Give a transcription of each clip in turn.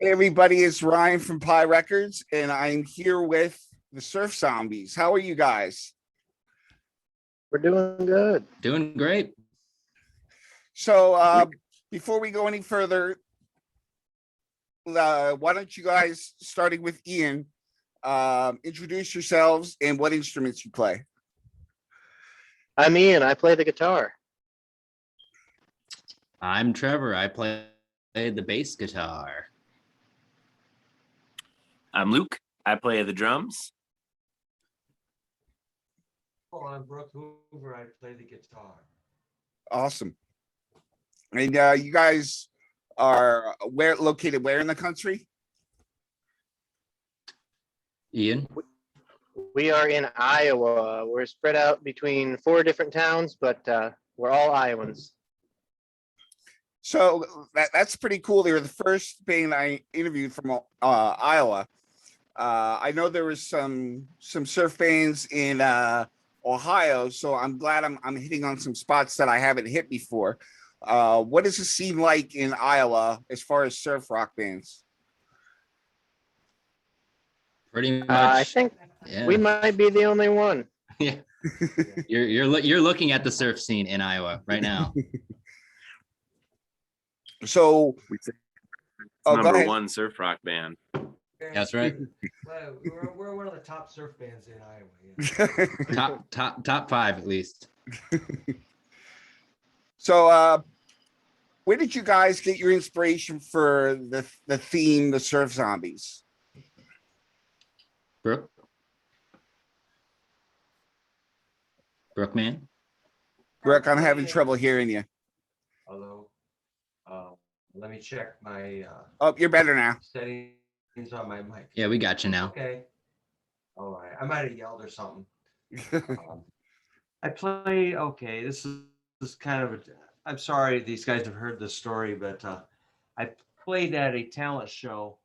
Hey everybody, it's Ryan from Pi Records, and I'm here with the Surf Zombies. How are you guys? We're doing good. Doing great. So, before we go any further, why don't you guys, starting with Ian, introduce yourselves and what instruments you play? I'm Ian. I play the guitar. I'm Trevor. I play the bass guitar. I'm Luke. I play the drums. Oh, I'm Brooke Hoover. I play the guitar. Awesome. And you guys are located where in the country? Ian? We are in Iowa. We're spread out between 4 different towns, but we're all Iowans. So that's pretty cool. They were the first band I interviewed from Iowa. I know there was some surf bands in Ohio, so I'm glad I'm hitting on some spots that I haven't hit before. What does it seem like in Iowa as far as surf rock bands? Pretty much. I think we might be the only one. Yeah. You're looking at the surf scene in Iowa right now. So, go Number ahead. one surf rock band. That's right. Well, we're one of the top surf bands in Iowa. Yeah. Top 5 at least. So, where did you guys get your inspiration for the theme, the Surf Zombies? Brooke? Brookman? Brooke, I'm having trouble hearing you. Although, let me check my Oh, you're better now. settings on my mic. Yeah, we got you now. Okay. All right. I might have yelled or something. I play. Okay, this is kind of. I'm sorry these guys have heard this story, but I played at a talent show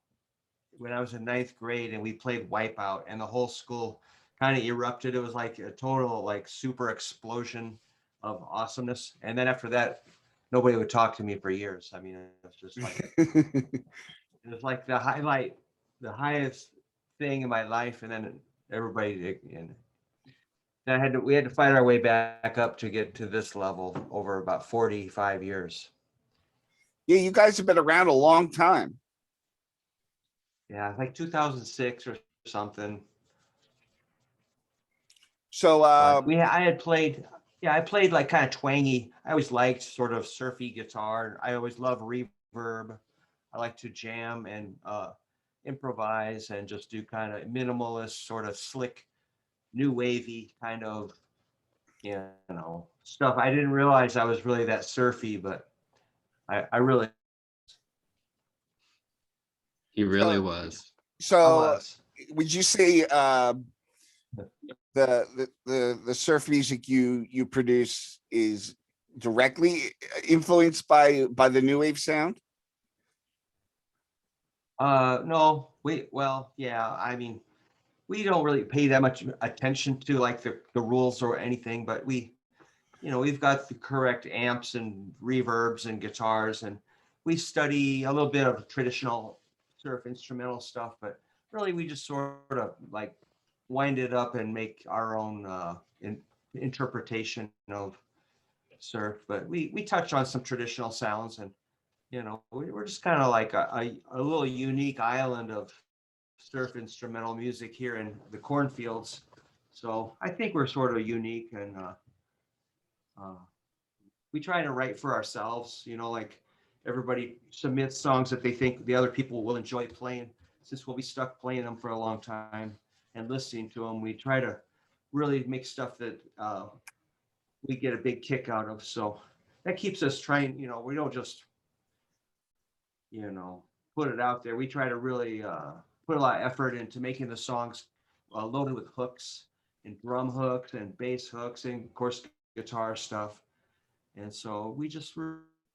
when I was in 9th grade, and we played Wipeout, and the whole school kind of erupted. It was like a total like super explosion of awesomeness. And then after that, nobody would talk to me for years. I mean, it was just like it was like the highest thing in my life, and then everybody and we had to fight our way back up to get to this level over about 45 years. Yeah, you guys have been around a long time. Yeah, like 2006 or something. So, I played like kind of twangy. I always liked sort of surfy guitar. I always love reverb. I like to jam and improvise and just do kind of minimalist, sort of slick, new wavy kind of, stuff. I didn't realize I was really that surfy, but I really He really was. so would you say the surf music you produce is directly influenced by the new wave sound? No, I mean, we don't really pay that much attention to like the rules or anything, but we've got the correct amps and reverbs and guitars, and we study a little bit of traditional surf instrumental stuff, but really we just sort of like wind it up and make our own interpretation of surf. But we touch on some traditional sounds, and we're just kind of like a little unique island of surf instrumental music here in the cornfields. So I think we're sort of unique, and we try to write for ourselves, like everybody submits songs that they think the other people will enjoy playing. Since we'll be stuck playing them for a long time and listening to them, we try to really make stuff that we get a big kick out of. So that keeps us trying, we don't just, put it out there. We try to really put a lot of effort into making the songs loaded with hooks and drum hooks and bass hooks and of course guitar stuff. And so we just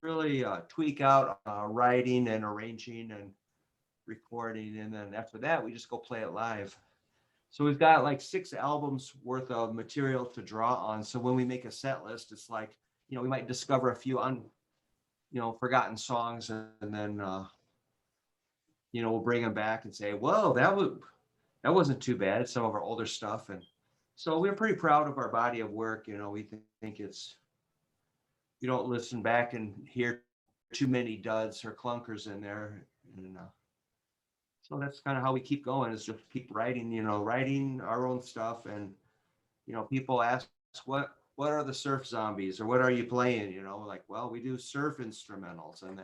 really tweak out writing and arranging and recording, and then after that we just go play it live. So we've got like 6 albums worth of material to draw on. So when we make a set list, it's like, we might discover a few forgotten songs, and then we'll bring them back and say, whoa, that wasn't too bad. It's some of our older stuff. And so we're pretty proud of our body of work. We think it's, you don't listen back and hear too many duds or clunkers in there. And so that's kind of how we keep going, is just keep writing, writing our own stuff. And, people ask, what are the surf zombies, or what are you playing? Like, well, we do surf instrumentals. And,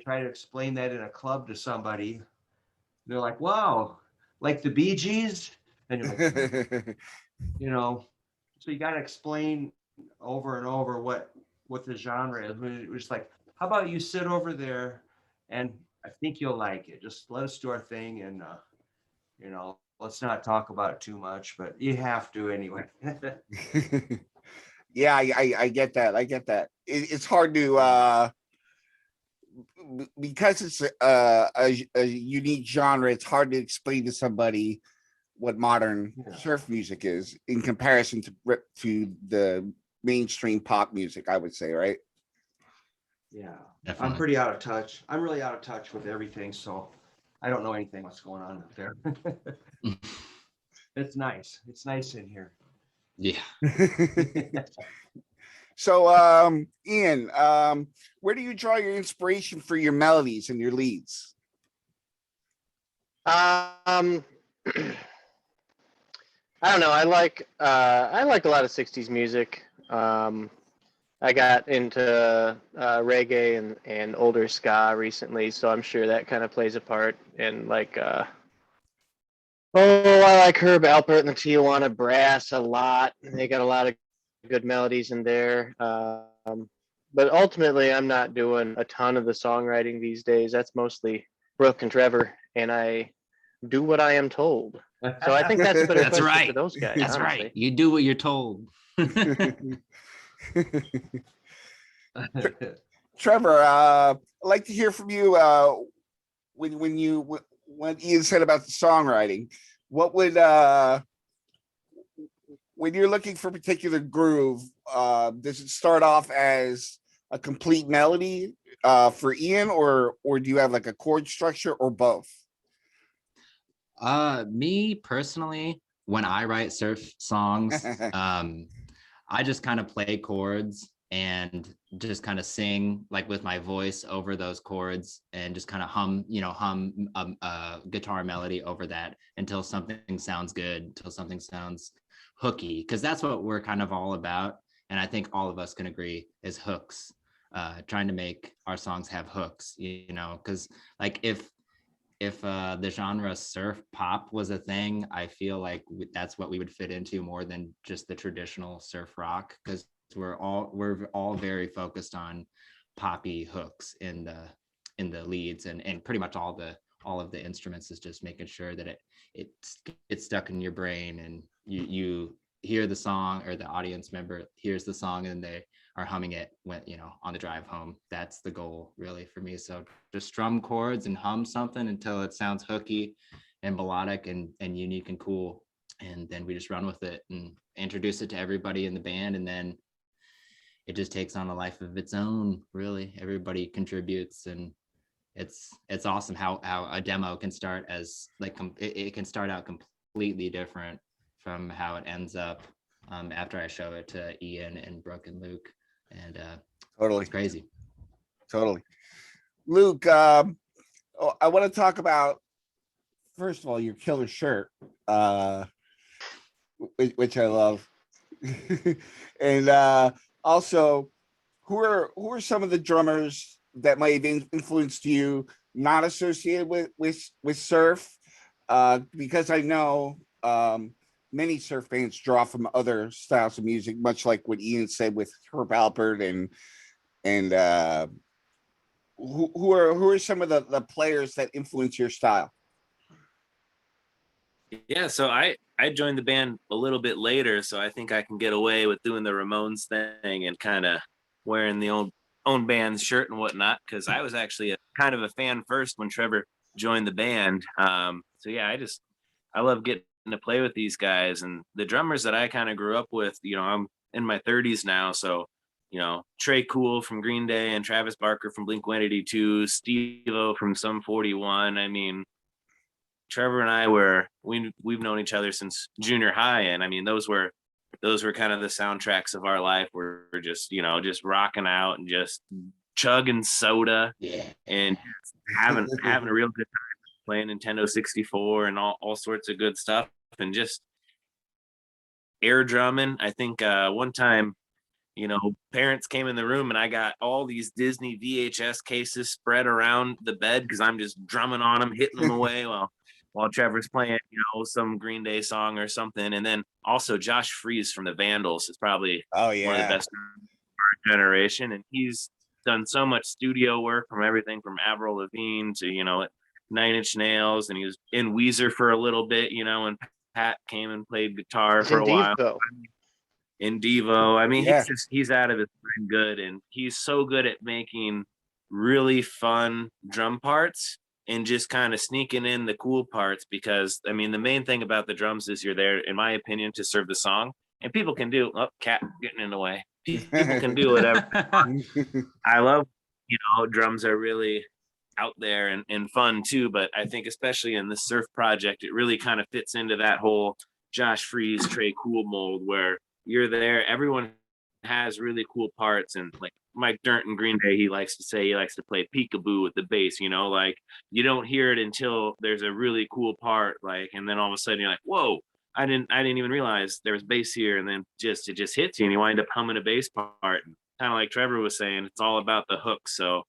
try to explain that in a club to somebody. They're like, wow, like the Bee Gees? And you're like, so you got to explain over and over what the genre is. It was like, how about you sit over there and I think you'll like it. Just let us do our thing, and let's not talk about it too much, but you have to anyway. Yeah, I get that. I get that. It's hard to because it's a unique genre. It's hard to explain to somebody what modern surf music is in comparison to the mainstream pop music, I would say, right? Yeah, Definitely. I'm pretty out of touch. I'm really out of touch with everything, so I don't know anything what's going on up there. It's nice. It's nice in here. Yeah. So, Ian, where do you draw your inspiration for your melodies and your leads? I don't know. I like a lot of 60s music. I got into reggae and older ska recently, so I'm sure that kind of plays a part. And like, I like Herb Alpert and the Tijuana Brass a lot. They got a lot of good melodies in there. But ultimately, I'm not doing a ton of the songwriting these days. That's mostly Brooke and Trevor, and I do what I am told. So I think that's a better That's question right. for those guys. That's honestly. right. You do what you're told. Trevor, I'd like to hear from you. When Ian said about the songwriting, what would when you're looking for a particular groove, does it start off as a complete melody for Ian, or do you have like a chord structure, or both? Me personally, when I write surf songs, I just kind of play chords and just kind of sing like with my voice over those chords, and just kind of hum a guitar melody over that until something sounds good, until something sounds hooky, because that's what we're kind of all about. And I think all of us can agree is hooks, trying to make our songs have hooks, because like if the genre surf pop was a thing, I feel like that's what we would fit into more than just the traditional surf rock, because we're all very focused on poppy hooks in the leads, and pretty much all of the instruments is just making sure that it's stuck in your brain, and you hear the song, or the audience member hears the song and they are humming it when on the drive home. That's the goal really for me. So just strum chords and hum something until it sounds hooky and melodic and unique and cool, and then we just run with it and introduce it to everybody in the band, and then it just takes on a life of its own. Really, everybody contributes, and it's awesome how a demo can start as like it can start out completely different from how it ends up after I show it to Ian and Brooke and Luke, and Totally, it's crazy. totally. Luke, I want to talk about, first of all, your killer shirt, which I love, and also, who are some of the drummers that might have influenced you, not associated with surf? Because I know many surf bands draw from other styles of music, much like what Ian said with Herb Alpert, and who are some of the players that influence your style? Yeah, so I joined the band a little bit later, so I think I can get away with doing the Ramones thing and kind of wearing the own band's shirt and whatnot, because I was actually kind of a fan first when Trevor joined the band. So yeah, I love getting to play with these guys, and the drummers that I kind of grew up with. I'm in my 30s now, so Trey Cool from Green Day and Travis Barker from Blink-182, Steve-O from Sum 41. I mean, Trevor and I we've known each other since junior high, and I mean those were kind of the soundtracks of our life. We're just just rocking out and just chugging soda and having a real good time playing Nintendo 64 and all sorts of good stuff, and just air drumming. I think one time, parents came in the room and I got all these Disney VHS cases spread around the bed because I'm just drumming on them, hitting them away while Trevor's playing, some Green Day song or something. And then also Josh Freese from the Vandals is probably Oh one of the yeah. best of our generation. And he's done so much studio work, from everything from Avril Lavigne to, Nine Inch Nails. And he was in Weezer for a little bit, and Pat came and played guitar He's for in a while. Devo. In Devo. I mean, Yeah. he's out of his mind good, and he's so good at making really fun drum parts and just kind of sneaking in the cool parts, because I mean the main thing about the drums is you're there, in my opinion, to serve the song, and people can do cat getting in the way. People can do whatever. I love, drums are really out there and fun too, but I think especially in the surf project, it really kind of fits into that whole Josh Freese, Trey Cool mold, where you're there, everyone has really cool parts. And like Mike Dirnt in Green Day, he likes to say he likes to play peekaboo with the bass, like you don't hear it until there's a really cool part, like, and then all of a sudden you're like, whoa, I didn't even realize there was bass here, and then it just hits you and you wind up humming a bass part. And kind of like Trevor was saying, it's all about the hook. So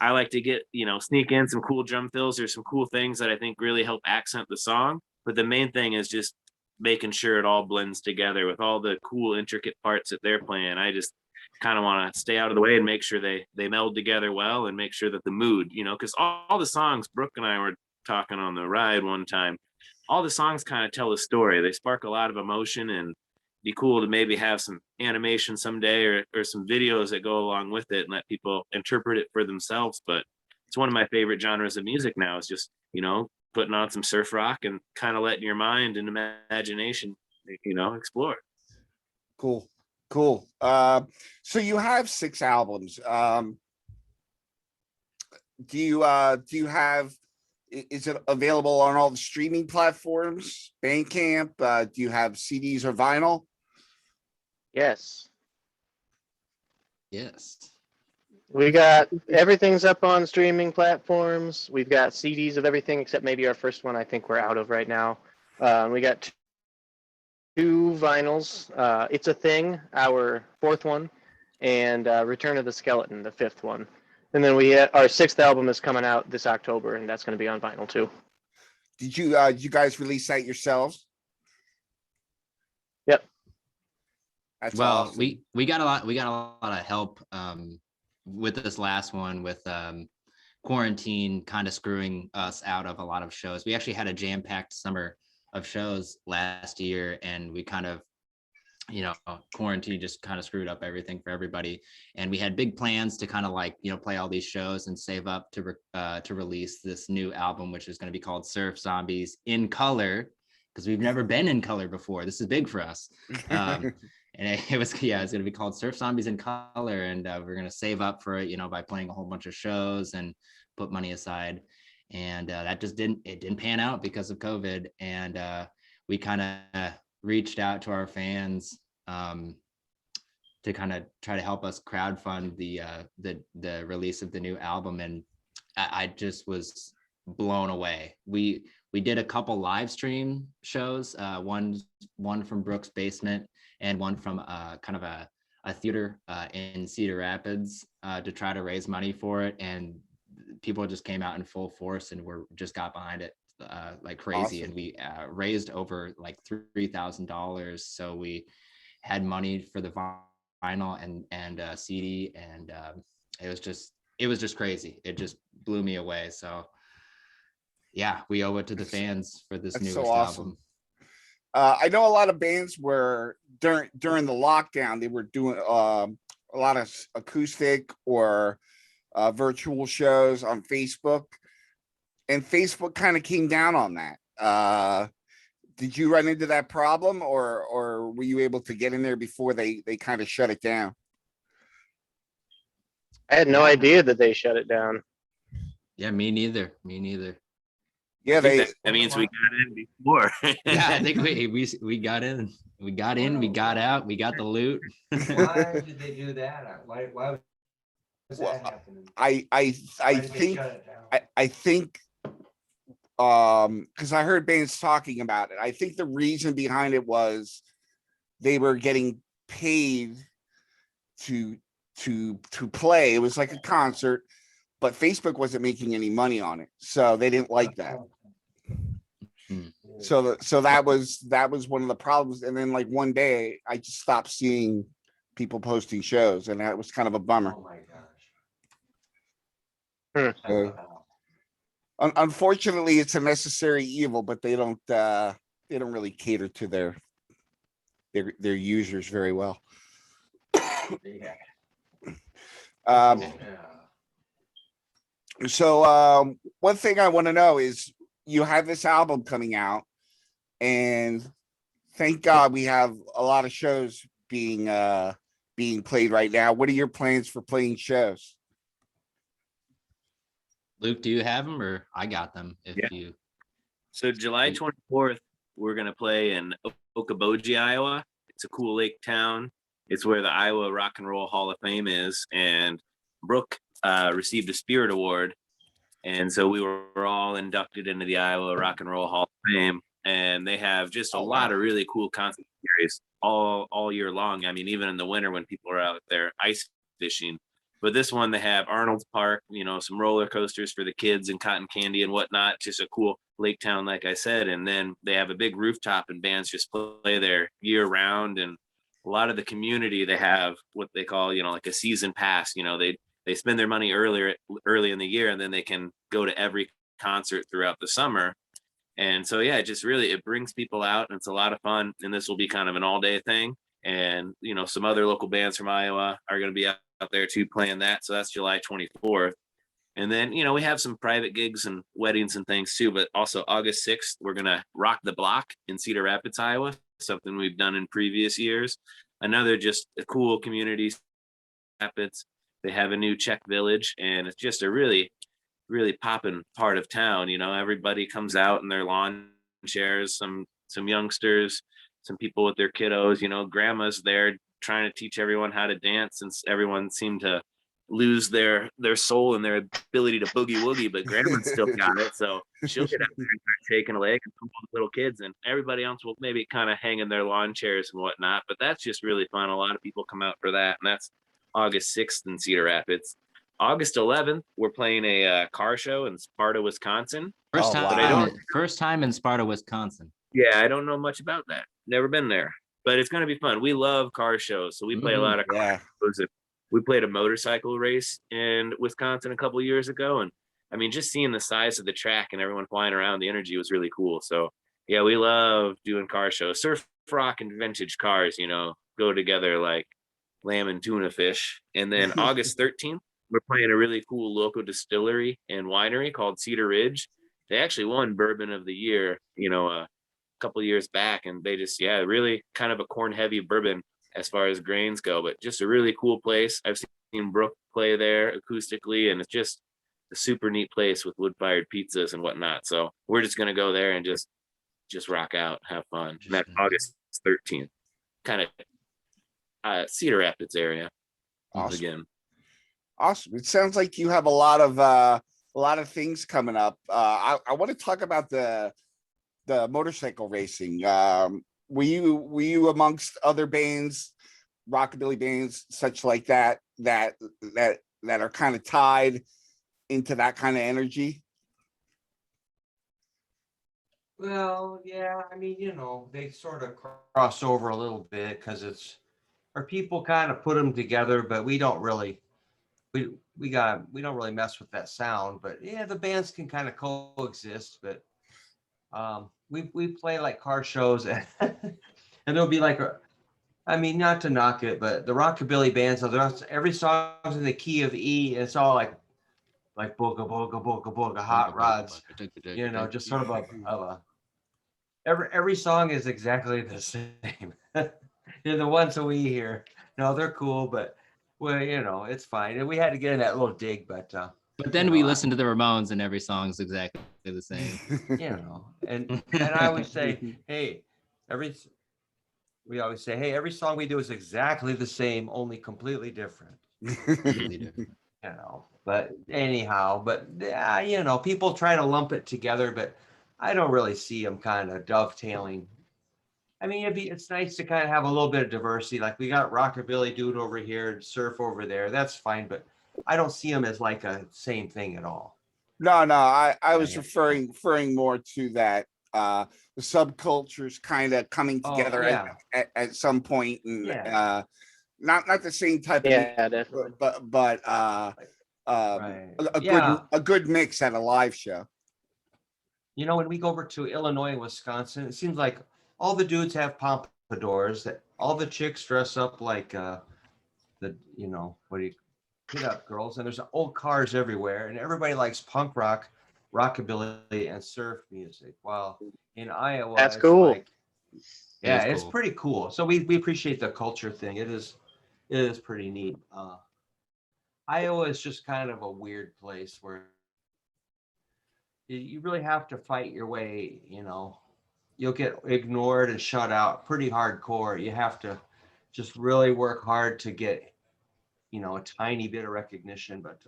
I like to get, sneak in some cool drum fills. There's some cool things that I think really help accent the song, but the main thing is just making sure it all blends together with all the cool intricate parts that they're playing. I just kind of want to stay out of the way and make sure they meld together well, and make sure that the mood, because all the songs, Brooke and I were talking on the ride one time, all the songs kind of tell a story. They spark a lot of emotion, and be cool to maybe have some animation someday, or some videos that go along with it and let people interpret it for themselves. But it's one of my favorite genres of music now, is just, putting on some surf rock and kind of letting your mind and imagination, explore. Cool. So you have 6 albums. Do you have, is it available on all the streaming platforms, Bandcamp? Do you have CDs or vinyl? Yes. We got everything's up on streaming platforms. We've got CDs of everything except maybe our first one. I think we're out of right now. We got 2 vinyls. It's a Thing, our 4th one, and Return of the Skeleton, the 5th one. And then our 6th album is coming out this October, and that's going to be on vinyl too. Did you guys release that yourselves? Yep. That's Well, awesome. we got a lot of help with this last one, with quarantine kind of screwing us out of a lot of shows. We actually had a jam-packed summer of shows last year, and we kind of, quarantine just kind of screwed up everything for everybody. And we had big plans to kind of like, play all these shows and save up to release this new album, which is going to be called Surf Zombies in Color, because we've never been in color before. This is big for us. And it's going to be called Surf Zombies in Color. And we're going to save up for it, by playing a whole bunch of shows and put money aside. And that just didn't pan out because of COVID. And we kind of reached out to our fans to kind of try to help us crowdfund the release of the new album. And I just was blown away. We did a couple live stream shows, one from Brooks' basement and one from kind of a theater in Cedar Rapids to try to raise money for it. And people just came out in full force and just got behind it like crazy. Awesome. And we raised over like $3,000. So we had money for the vinyl and CD, and it was just crazy. It just blew me away. So yeah, we owe it to the fans for this That's newest so awesome. album. I know a lot of bands were during the lockdown, they were doing a lot of acoustic or virtual shows on Facebook, and Facebook kind of came down on that. Did you run into that problem, or were you able to get in there before they kind of shut it down? I had no idea that they shut it down. Yeah, me neither. Me neither. Yeah, I think they that means we got in before. Yeah, I think we got in. We got in, we got out, we got the loot. Why did they do that? Why was Well, that happening? I Why did they think shut it down? I think because I heard bands talking about it. I think the reason behind it was they were getting paid to play. It was like a concert, but Facebook wasn't making any money on it, so they didn't like that. So that was one of the problems. And then like one day I just stopped seeing people posting shows, and that was kind of a bummer. Oh my gosh. Uh, Unfortunately, it's a necessary evil, but they don't really cater to their users very well. Yeah. Um, Yeah. so one thing I want to know is you have this album coming out, and thank God we have a lot of shows being played right now. What are your plans for playing shows? Luke, do you have them or I got them if Yeah. you So July 24th, we're gonna play in Okoboji, Iowa. It's a cool lake town. It's where the Iowa Rock and Roll Hall of Fame is, and Brooke received a Spirit Award, and so we were all inducted into the Iowa Rock and Roll Hall of Fame. And they have just a lot of really cool concert series all year long. I mean, even in the winter when people are out there ice fishing. But this one, they have Arnold's Park, some roller coasters for the kids and cotton candy and whatnot. Just a cool lake town, like I said. And then they have a big rooftop, and bands just play there year round. And a lot of the community, they have what they call, like a season pass. They spend their money early in the year, and then they can go to every concert throughout the summer. And so, yeah, it brings people out, and it's a lot of fun. And this will be kind of an all day thing. And, some other local bands from Iowa are going to be out there too playing that. So that's July 24th. And then, we have some private gigs and weddings and things too, but also August 6th, we're going to rock the block in Cedar Rapids, Iowa, something we've done in previous years. Another just a cool community. Rapids, they have a new Czech village, and it's just a really, really popping part of town. Everybody comes out in their lawn chairs, some youngsters, some people with their kiddos, grandma's there trying to teach everyone how to dance, since everyone seemed to lose their soul and their ability to boogie woogie, but grandma's still got it. So she'll get out there and start shaking a leg, and some little kids, and everybody else will maybe kind of hang in their lawn chairs and whatnot. But that's just really fun. A lot of people come out for that, and that's August 6th in Cedar Rapids. August 11th, we're playing a car show in Sparta, Wisconsin. first Oh, time wow. first time in Sparta, Wisconsin. Yeah, I don't know much about that. Never been there, but it's going to be fun. We love car shows, so we play a lot of car Yeah. shows. We played a motorcycle race in Wisconsin a couple of years ago, and I mean, just seeing the size of the track and everyone flying around, the energy was really cool. So yeah, we love doing car shows. Surf rock and vintage cars, go together like lamb and tuna fish. And then August 13th, we're playing a really cool local distillery and winery called Cedar Ridge. They actually won Bourbon of the Year, a couple of years back, and they just, really kind of a corn heavy bourbon as far as grains go, but just a really cool place. I've seen Brooke play there acoustically, and it's just a super neat place with wood-fired pizzas and whatnot. So we're just gonna go there and just rock out, have fun. And that's August 13th, kind of Cedar Rapids area. Awesome. Again. Awesome. It sounds like you have a lot of things coming up. I want to talk about the motorcycle racing. Were you amongst other bands, rockabilly bands, such like that are kind of tied into that kind of energy? Well, yeah, I mean, they sort of cross over a little bit because our people kind of put them together, but we don't really, we don't really mess with that sound. But yeah, the bands can kind of coexist. But we play like car shows, and there'll be like not to knock it, but the rockabilly bands, every song's in the key of E, and it's all like booga booga booga booga hot rods, just sort of a every song is exactly the same. They're the ones that we hear. No, they're cool, but well, it's fine. And we had to get in that little dig, but But then you we know, I- listen to the Ramones and every song is exactly the same. and I always say, hey, we always say, hey, every song we do is exactly the same, only completely different. Completely different. But anyhow, but yeah, people try to lump it together, but I don't really see them kind of dovetailing. I mean, it's nice to kind of have a little bit of diversity. Like we got rockabilly dude over here and surf over there. That's fine, but I don't see them as like a same thing at all. No, I was Yeah. referring more to that, the subcultures kind of coming Oh, together yeah. at some point, and Yeah. not the same type of music, Yeah, definitely. but Right. a Yeah. good mix at a live show. When we go over to Illinois and Wisconsin, it seems like all the dudes have pompadours, that all the chicks dress up like what do you pit up girls, and there's old cars everywhere, and everybody likes punk rock, rockabilly, and surf music. While in Iowa, That's it's cool. like, yeah, is it's cool. pretty cool. So we appreciate the culture thing. It is pretty neat. Iowa is just kind of a weird place where you really have to fight your way. You'll get ignored and shut out pretty hardcore. You have to just really work hard to get a tiny bit of recognition, but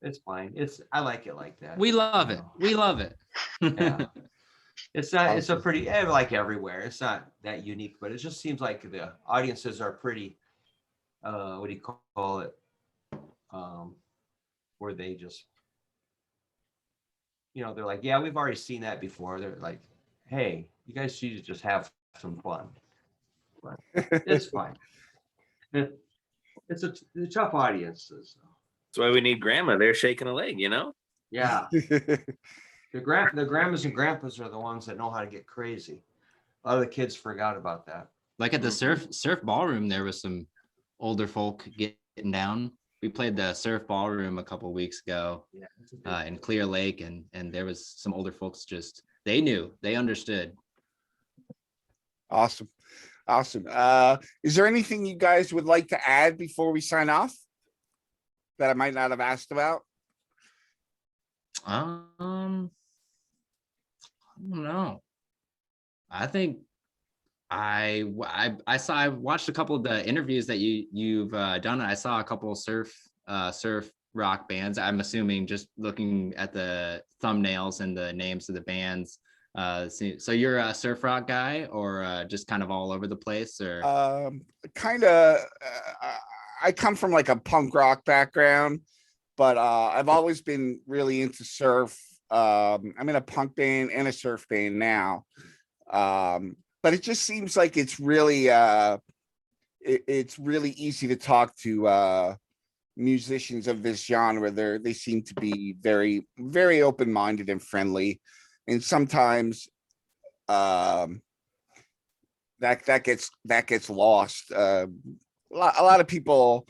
it's fine. I like it like that. We love it. We love it. Yeah. It's not, it's a Awesome. pretty, like everywhere. It's not that unique, but it just seems like the audiences are pretty, what do you call it? Where they just, they're like, yeah, we've already seen that before. They're like, hey, you guys should just have some fun. But it's fine. It's a tough audiences. That's why we need grandma there shaking a leg, Yeah. The grandmas and grandpas are the ones that know how to get crazy. A lot of the kids forgot about that. Like at the surf ballroom, there was some older folk getting down. We played the surf ballroom a couple weeks ago Yeah. in Clear Lake, and there was some older folks they understood. Awesome. Is there anything you guys would like to add before we sign off that I might not have asked about? I don't know. I think I watched a couple of the interviews that you've done. I saw a couple of surf rock bands. I'm assuming just looking at the thumbnails and the names of the bands. So you're a surf rock guy, or just kind of all over the place, or Kind of. I come from like a punk rock background, but I've always been really into surf. I'm in a punk band and a surf band now, but it just seems like it's really easy to talk to musicians of this genre. They seem to be very, very open-minded and friendly, and sometimes that gets lost. A lot of people,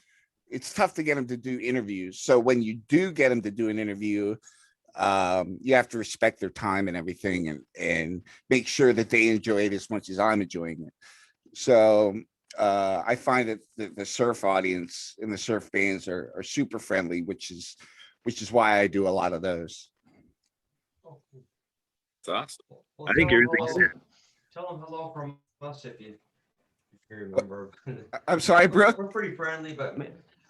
it's tough to get them to do interviews. So when you do get them to do an interview, you have to respect their time and everything, and make sure that they enjoy it as much as I'm enjoying it. So I find that the surf audience and the surf bands are super friendly, which is why I do a lot of those. It's awesome. Well, I think tell you're them really hello- good. Tell them hello from us if you remember. I'm sorry, Brooke. We're pretty friendly, but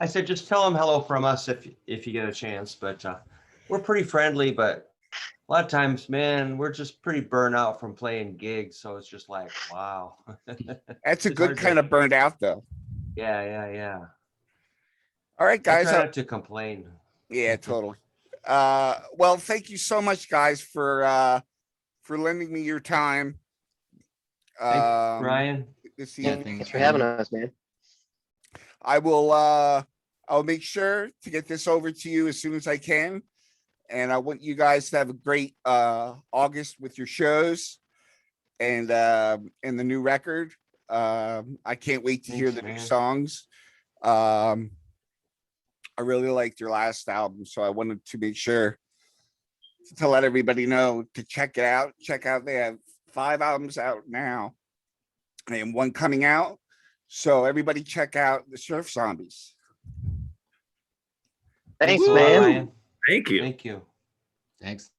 I said just tell them hello from us if you get a chance. But we're pretty friendly, but a lot of times, man, we're just pretty burnt out from playing gigs. So it's just like, wow. That's a It's good hard to- kind of burned out, though. Yeah. All right, I guys. try not to complain. Yeah, totally. Well, thank you so much, guys, for lending me your time. Thanks, Ryan. This Yeah, evening. Thanks for having us, man. I'll make sure to get this over to you as soon as I can. And I want you guys to have a great August with your shows and the new record. I can't wait to hear Thanks, the new man. songs. I really liked your last album, so I wanted to make sure to let everybody know to check it out. Check out, they have 5 albums out now and one coming out. So everybody check out the Surf Zombies. Thanks, a lot, man. Ryan. Thank you. Thank you. Thanks.